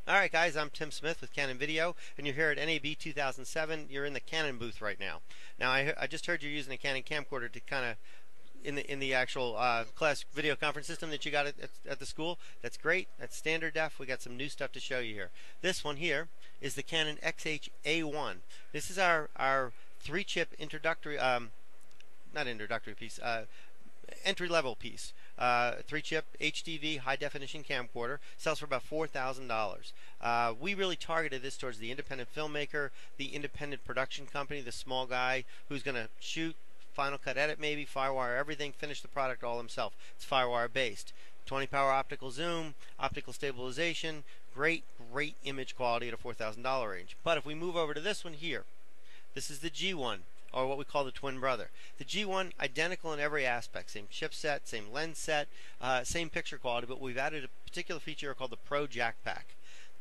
Alright guys, I'm Tim Smith with Canon Video, and you're here at NAB 2007. You're in the Canon booth right now. Now I just heard you're using a Canon camcorder to kind of in the actual class video conference system that you got at the school. That's great. That's standard def. We got some new stuff to show you here. This one here is the Canon XH-A1. This is our 3-chip introductory not introductory piece, entry-level piece. 3-chip HDV high-definition camcorder, sells for about $4,000. We really targeted this towards the independent filmmaker, the independent production company, the small guy who's going to shoot, Final Cut edit maybe, Firewire everything, finish the product all himself. It's Firewire based. 20 power optical zoom, optical stabilization, great image quality at a $4,000 range. But if we move over to this one here, this is the G1, or what we call the twin brother. The G1, identical in every aspect, same chipset, same lens set, same picture quality, but we've added a particular feature called the Pro Jack Pack.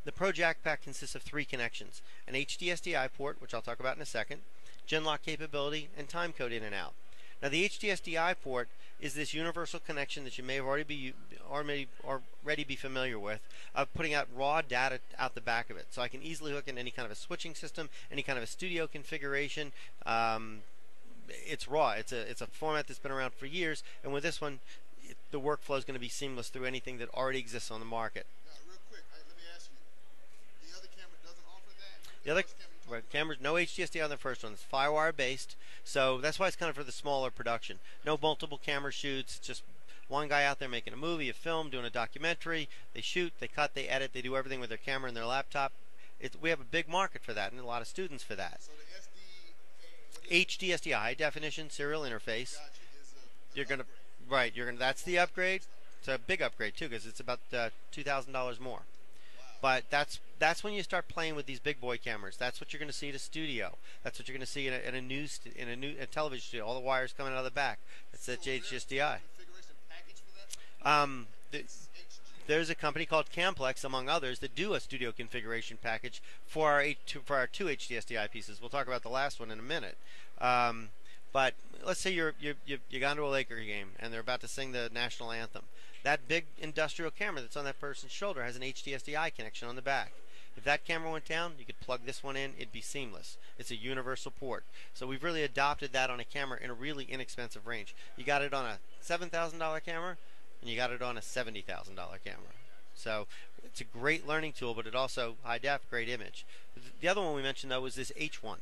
The Pro Jack Pack consists of 3 connections: an HD SDI port, which I'll talk about in a second, Genlock capability, and timecode in and out. Now the HD SDI port is this universal connection that you may have already be familiar with, of putting out raw data out the back of it. So I can easily hook in any kind of a switching system, any kind of a studio configuration. It's raw. It's a format that's been around for years, and with this one, the workflow is going to be seamless through anything that already exists on the market. Now, real quick, let me ask you: the other camera doesn't offer that? The other cameras, no HDSD on the first one. It's Firewire based, so that's why it's kind of for the smaller production. No multiple camera shoots, just one guy out there making a movie, a film, doing a documentary. They shoot, they cut, they edit, they do everything with their camera and their laptop. We have a big market for that and a lot of students for that. So the HDSD, high definition serial interface. You're gonna, right? That's the upgrade. It's a big upgrade too, because it's about $2,000 more. But that's when you start playing with these big boy cameras. That's what you're going to see at a studio. That's what you're going to see in a television studio. All the wires coming out of the back. That's that HDSDI. There's a company called Camplex, among others, that do a studio configuration package for our 2 HDSDI pieces. We'll talk about the last one in a minute. But let's say you gone to a Laker game and they're about to sing the national anthem. That big industrial camera that's on that person's shoulder has an HDSDI connection on the back. If that camera went down, you could plug this one in. It'd be seamless. It's a universal port. So we've really adopted that on a camera in a really inexpensive range. You got it on a $7,000 camera, and you got it on a $70,000 camera. So it's a great learning tool, but it also high def, great image. The other one we mentioned though was this H1.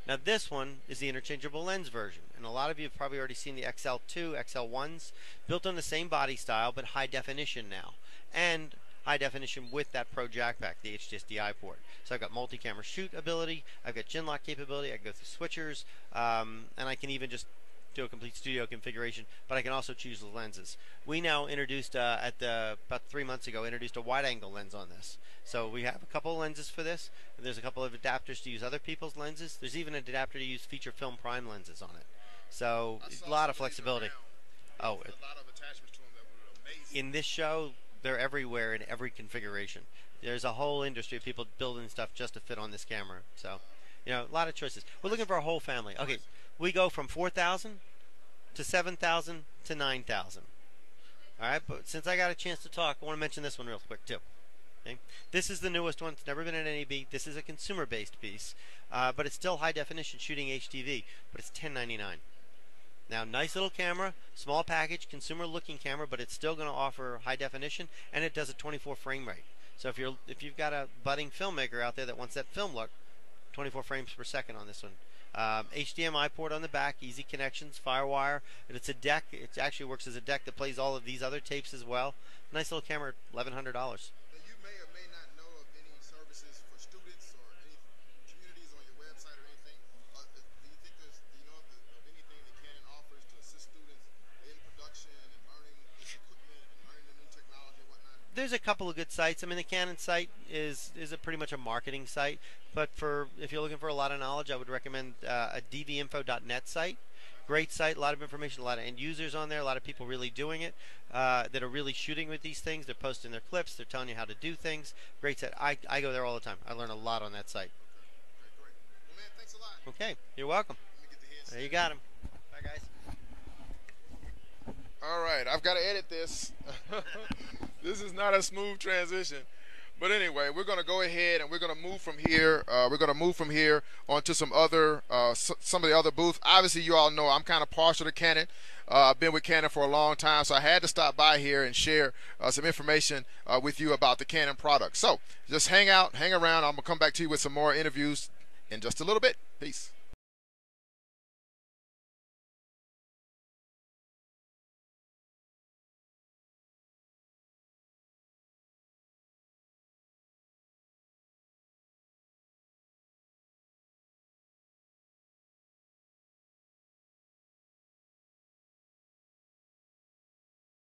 Now this one is the interchangeable lens version, and a lot of you have probably already seen the XL2, XL1s, built on the same body style but high definition now, and high definition with that Pro Jack Pack, the HDSDI port. So I've got multi-camera shoot ability, I've got Genlock capability, I can go through switchers, and I can even just do a complete studio configuration, but I can also choose the lenses. We now introduced, about 3 months ago, introduced a wide-angle lens on this. So we have a couple of lenses for this. There's a couple of adapters to use other people's lenses. There's even an adapter to use feature film prime lenses on it. So a lot of flexibility. Oh, a lot of attachments to them that were amazing. In this show, they're everywhere in every configuration. There's a whole industry of people building stuff just to fit on this camera. So, you know, a lot of choices. We're looking for a whole family. Okay, we go from 4,000 to 7,000 to 9,000. All right, but since I got a chance to talk, I want to mention this one real quick too. Okay? This is the newest one. It's never been an NAB. This is a consumer-based piece, but it's still high definition shooting HDV, but it's $10.99. Now, nice little camera, small package, consumer-looking camera, but it's still going to offer high definition, and it does a 24 frame rate. So if you've got a budding filmmaker out there that wants that film look, 24 frames per second on this one. HDMI port on the back, easy connections, Firewire, and it's a deck. It actually works as a deck that plays all of these other tapes as well. Nice little camera, $1,100. Now, you may or may not know of any services for students or any communities on your website or anything. Do you know of anything that Canon offers to assist students in production and learning this equipment and learning the new technology and whatnot? There's a couple of good sites. I mean, the Canon site is pretty much a marketing site, but if you're looking for a lot of knowledge, I would recommend a dvinfo.net site. Great site, a lot of information, a lot of end users on there, a lot of people really doing it, that are really shooting with these things. They're posting their clips, they're telling you how to do things. Great site. I go there all the time. I learn a lot on that site. Okay, great. Well, man, thanks a lot. Okay, you're welcome. Let me get the headset. There you got him. Bye, guys. All right, I've got to edit this. This is not a smooth transition. But anyway, we're going to go ahead and we're going to move from here. We're going to move from here onto some other, some of the other booths. Obviously, you all know I'm kind of partial to Canon. I've been with Canon for a long time, so I had to stop by here and share some information with you about the Canon product. So just hang out, hang around. I'm going to come back to you with some more interviews in just a little bit. Peace.